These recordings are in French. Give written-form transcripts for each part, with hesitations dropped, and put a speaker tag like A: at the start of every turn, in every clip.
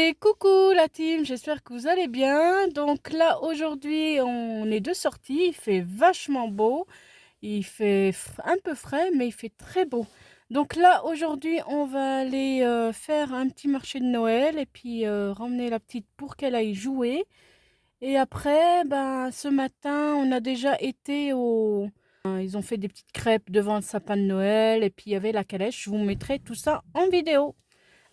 A: Et coucou la team, j'espère que vous allez bien. Donc là aujourd'hui on est de sortie, il fait vachement beau, il fait un peu frais mais il fait très beau. Donc là aujourd'hui on va aller faire un petit marché de Noël et puis ramener la petite pour qu'elle aille jouer. Et après, ben, ce matin on a déjà été au... Ils ont fait des petites crêpes devant le sapin de Noël et puis il y avait la calèche, je vous mettrai tout ça en vidéo.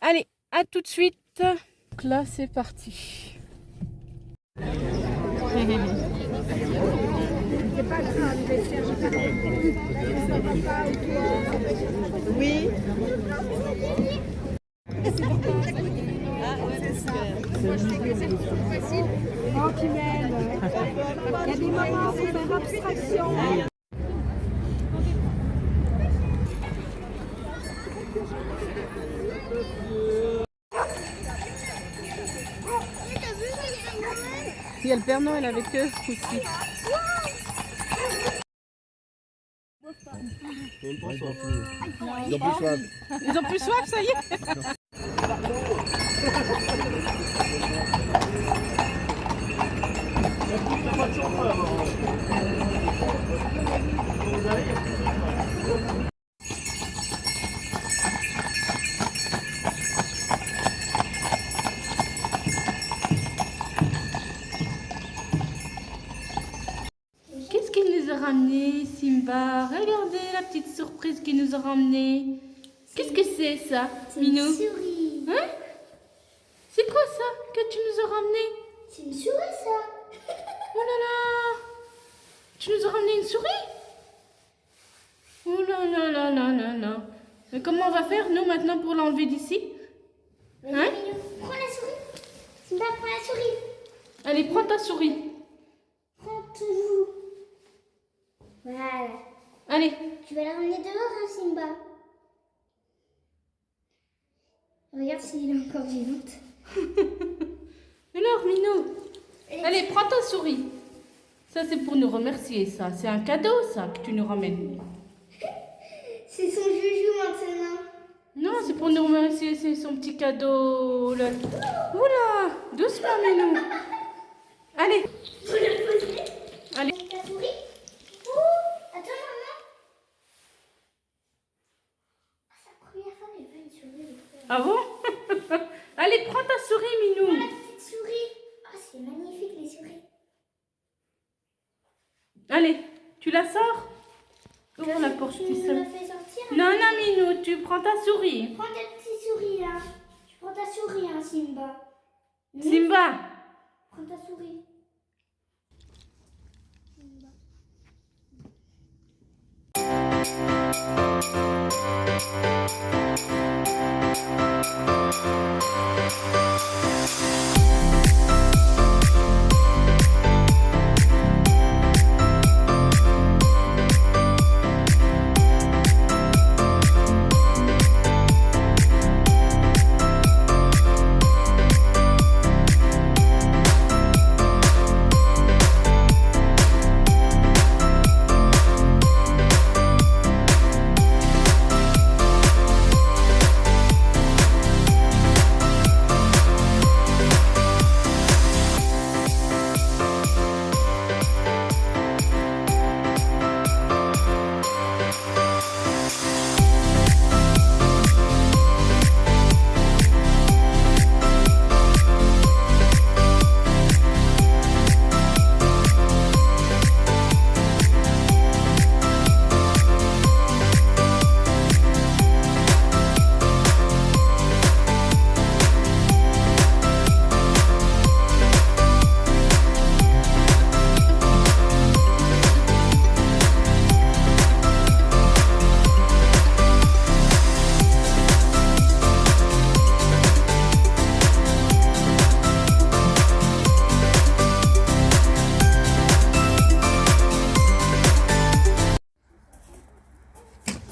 A: Allez, à tout de suite. Donc là, c'est parti. Oui.
B: Oh, puis même, il y a des moments où il faut faire abstraction.
A: Il y a le Père Noël avec eux aussi.
C: Ils ont plus soif.
A: Ils ont plus soif, ça y est. Qu'est-ce qu'il nous a ramené, Simba? Regardez la petite surprise qu'il nous a ramené. Qu'est-ce que c'est ça, Minou?
D: Une souris.
A: Hein? C'est quoi ça que tu nous as ramené?
D: C'est une souris, ça.
A: Oh là là! Tu nous as ramené une souris? Oh là là là là là là. Mais comment on va faire, nous, maintenant, pour l'enlever d'ici?
D: Vas-y,
A: Hein?
D: Minou, prends la souris. Simba, prends la souris.
A: Allez, prends ta souris.
D: Prends toujours. Voilà.
A: Allez.
D: Tu vas la ramener dehors, hein, Simba. Regarde s'il est encore vivante.
A: Alors, Minou. Allez, prends ta souris. Ça, c'est pour nous remercier, ça. C'est un cadeau, ça, que tu nous ramènes.
D: C'est son joujou maintenant.
A: Non, c'est pour nous remercier, c'est son petit cadeau. Là. Oula, doucement, Minou. Allez.
D: Faut la poser.
A: Allez.
D: Ta souris. Ouh, attends, maman. C'est la première fois qu'elle fait une souris.
A: Ah bon? Allez, prends ta souris,
D: Prends
A: Minou.
D: la petite souris. Oh, c'est magnifique, les souris.
A: Allez, tu la sors? Ouvre la porte,
D: Tu
A: tu
D: nous
A: sais.
D: la fais sortir.
A: Non, non, Minou, tu prends ta souris.
D: Prends ta petite souris, là. Tu prends ta souris, hein, Simba.
A: Simba.
D: Prends ta souris.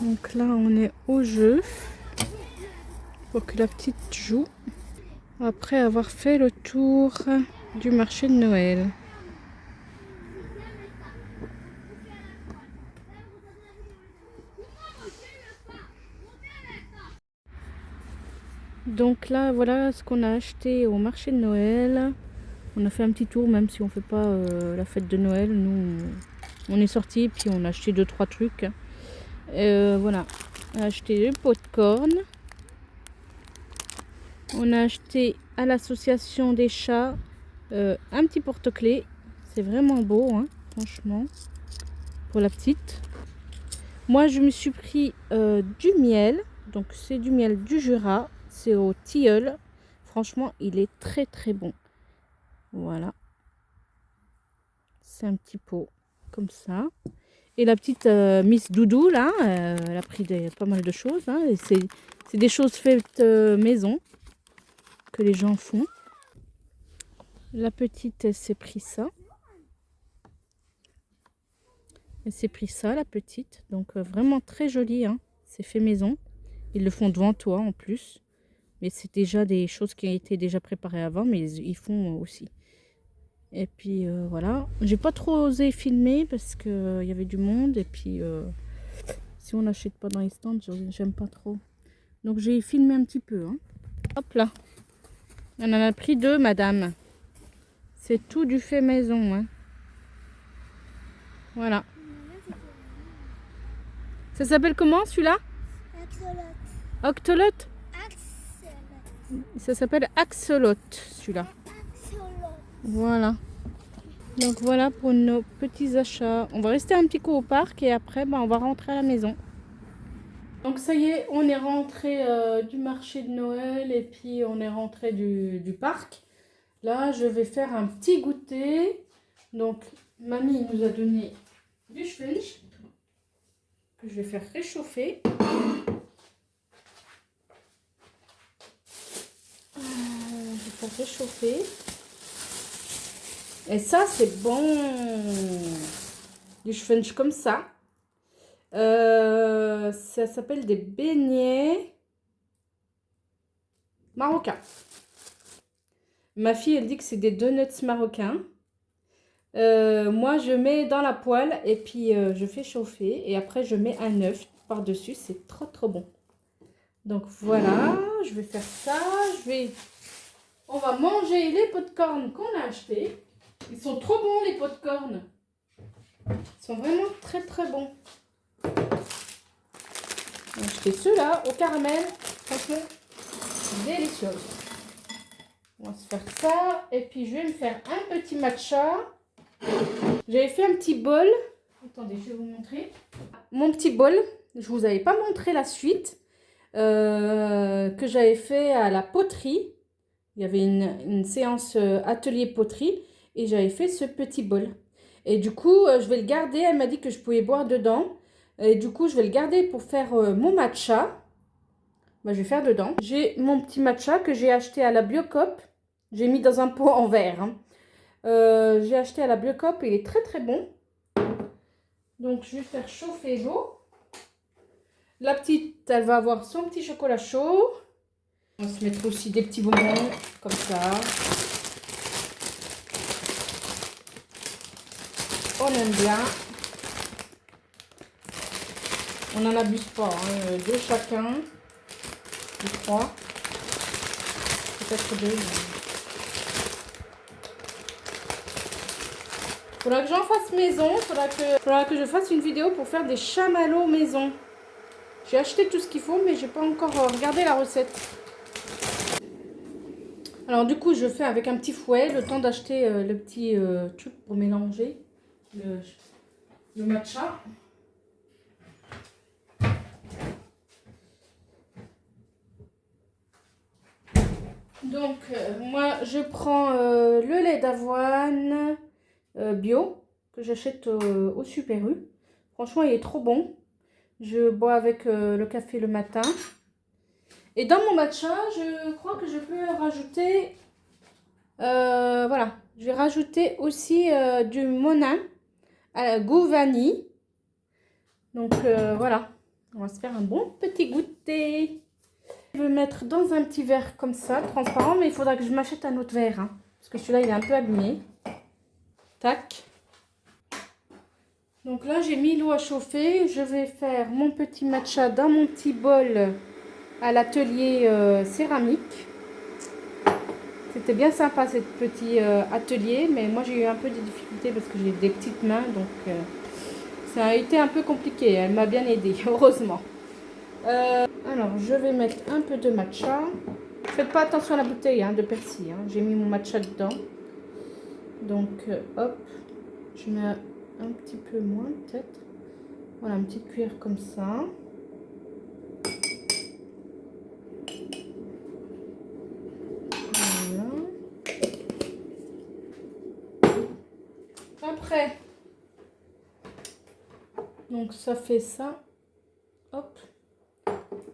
A: Donc là, on est au jeu pour que la petite joue après avoir fait le tour du marché de Noël. Donc là, voilà ce qu'on a acheté au marché de Noël. On a fait un petit tour, même si on fait pas la fête de Noël. Nous, on est sortis, puis on a acheté 2-3 trucs. Voilà, on a acheté le popcorn. On a acheté à l'association des chats un petit porte-clés. C'est vraiment beau, hein, franchement, pour la petite. Moi, je me suis pris du miel. Donc, c'est du miel du Jura. C'est au tilleul. Franchement, il est très très bon. Voilà. C'est un petit pot comme ça. Et la petite Miss Doudou, là, elle a pris pas mal de choses. Hein, et c'est des choses faites maison que les gens font. La petite, elle s'est pris ça. Elle s'est pris ça, la petite. Donc, vraiment très joli. Hein. C'est fait maison. Ils le font devant toi en plus. Mais c'est déjà des choses qui ont été déjà préparées avant. Mais ils font aussi. Et puis, voilà. J'ai pas trop osé filmer parce qu'il y avait du monde. Et puis, si on n'achète pas dans les stands, j'aime pas trop. Donc, j'ai filmé un petit peu. Hein. Hop là. On en a pris 2, madame. C'est tout du fait maison. Hein. Voilà. Ça s'appelle comment celui-là?
D: Axolot.
A: Octolot?
D: Axolot.
A: Ça s'appelle Axolot, celui-là.
D: Axolot.
A: Voilà. Donc voilà pour nos petits achats. On va rester un petit coup au parc et après on va rentrer à la maison. Donc ça y est, on est rentré du marché de Noël et puis on est rentré du parc. Là, je vais faire un petit goûter. Donc, mamie nous a donné du schwinsch que je vais faire réchauffer. Je vais faire réchauffer. Et ça, c'est bon. Du schwinsch comme ça. Ça s'appelle des beignets marocains. Ma fille, elle dit que c'est des donuts marocains. Moi, je mets dans la poêle et puis je fais chauffer. Et après, je mets un œuf par-dessus. C'est trop, trop bon. Donc, voilà. Je vais faire ça. On va manger les popcorn qu'on a achetés. Ils sont trop bons, les popcorn. Ils sont vraiment très, très bons. J'ai acheté ceux-là au caramel. Franchement, délicieux. On va se faire ça. Et puis, je vais me faire un petit matcha. J'avais fait un petit bol. Attendez, je vais vous montrer. Mon petit bol. Je vous avais pas montré la suite. Que j'avais fait à la poterie. Il y avait une séance atelier poterie. Et j'avais fait ce petit bol. Et du coup, je vais le garder. Elle m'a dit que je pouvais boire dedans. Et du coup, je vais le garder pour faire mon matcha. Je vais faire dedans. J'ai mon petit matcha que j'ai acheté à la Biocop. J'ai mis dans un pot en verre. Hein. J'ai acheté à la Biocop et il est très très bon. Donc je vais faire chauffer l'eau. La petite, elle va avoir son petit chocolat chaud. On va se mettre aussi des petits bonbons comme ça. On aime bien. On n'en abuse pas. Hein. 2 chacun. 3. Peut-être 2. Faudra que j'en fasse maison. Faudra que je fasse une vidéo pour faire des chamallows maison. J'ai acheté tout ce qu'il faut, mais j'ai pas encore regardé la recette. Alors du coup, je fais avec un petit fouet, le temps d'acheter le petit truc pour mélanger le matcha. Donc, moi, je prends le lait d'avoine bio que j'achète au Super U. Franchement, il est trop bon. Je bois avec le café le matin. Et dans mon matcha, je crois que je peux rajouter... voilà, je vais rajouter aussi du monin à goût vanille. Donc, voilà. On va se faire un bon petit goûter. Je vais mettre dans un petit verre comme ça, transparent, mais il faudra que je m'achète un autre verre. Hein, parce que celui-là, il est un peu abîmé. Tac. Donc là, j'ai mis l'eau à chauffer. Je vais faire mon petit matcha dans mon petit bol à l'atelier céramique. C'était bien sympa ce petit atelier, mais moi j'ai eu un peu de difficultés parce que j'ai des petites mains, donc ça a été un peu compliqué. Elle m'a bien aidée, heureusement. Alors je vais mettre un peu de matcha. Faites pas attention à la bouteille hein, de persil. Hein. J'ai mis mon matcha dedans. Donc hop, je mets un petit peu moins peut-être. Voilà, une petite cuillère comme ça. Voilà. Après, donc ça fait ça. Hop.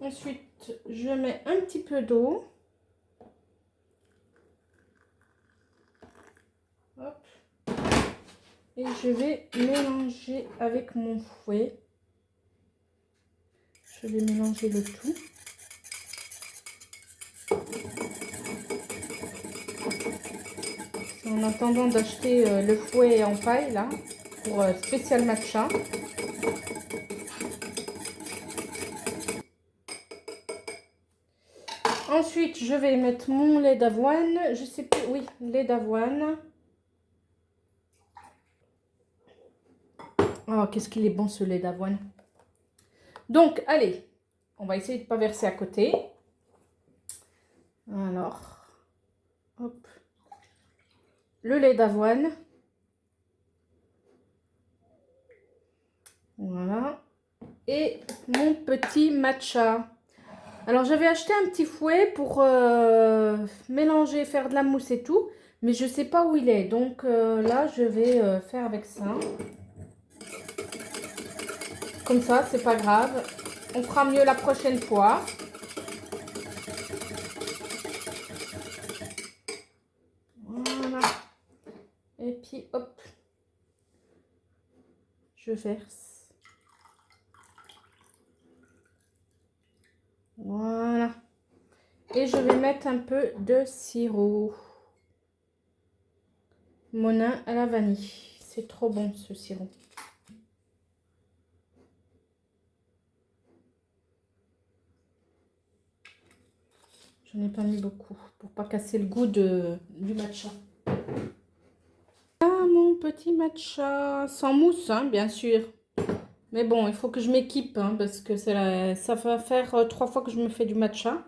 A: Ensuite, je mets un petit peu d'eau. Hop. Et je vais mélanger avec mon fouet. Je vais mélanger le tout. En attendant d'acheter le fouet en paille là pour spécial matcha. Ensuite, je vais mettre mon lait d'avoine. Je sais plus, oui, lait d'avoine. Oh, qu'est-ce qu'il est bon ce lait d'avoine. Donc, allez, on va essayer de ne pas verser à côté. Alors, hop. Le lait d'avoine. Voilà. Et mon petit matcha. Alors, j'avais acheté un petit fouet pour mélanger, faire de la mousse et tout. Mais je ne sais pas où il est. Donc, là, je vais faire avec ça. Comme ça, c'est pas grave. On fera mieux la prochaine fois. Voilà. Et puis, hop. Je verse. Voilà. Et je vais mettre un peu de sirop. Monin à la vanille. C'est trop bon ce sirop. J'en ai pas mis beaucoup pour pas casser le goût du matcha. Ah, mon petit matcha. Sans mousse, hein, bien sûr. Mais bon, il faut que je m'équipe hein, parce que ça va faire 3 fois que je me fais du matcha.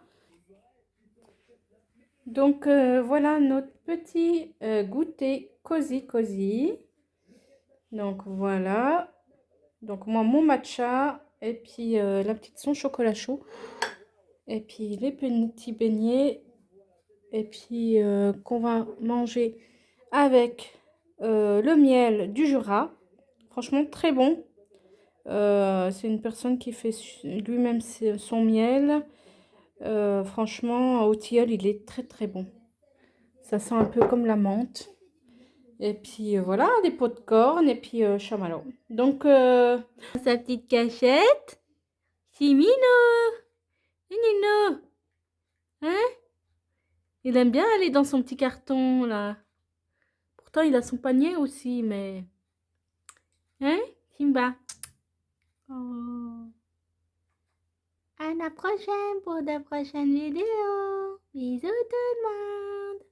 A: Donc voilà notre petit goûter cosy. Donc voilà. Donc moi mon matcha et puis la petite son chocolat chaud. Et puis les petits beignets. Et puis qu'on va manger avec le miel du Jura. Franchement très bon. C'est une personne qui fait lui-même son miel. Franchement, au tilleul, il est très bon. Ça sent un peu comme la menthe. Et puis voilà, des pots de corne et puis chamallow. Donc, sa petite cachette. C'est Mino. Nino. Hein? Il aime bien aller dans son petit carton, là. Pourtant, il a son panier aussi, mais... Hein, Simba? Oh. À la prochaine pour de prochaines vidéos. Bisous tout le monde.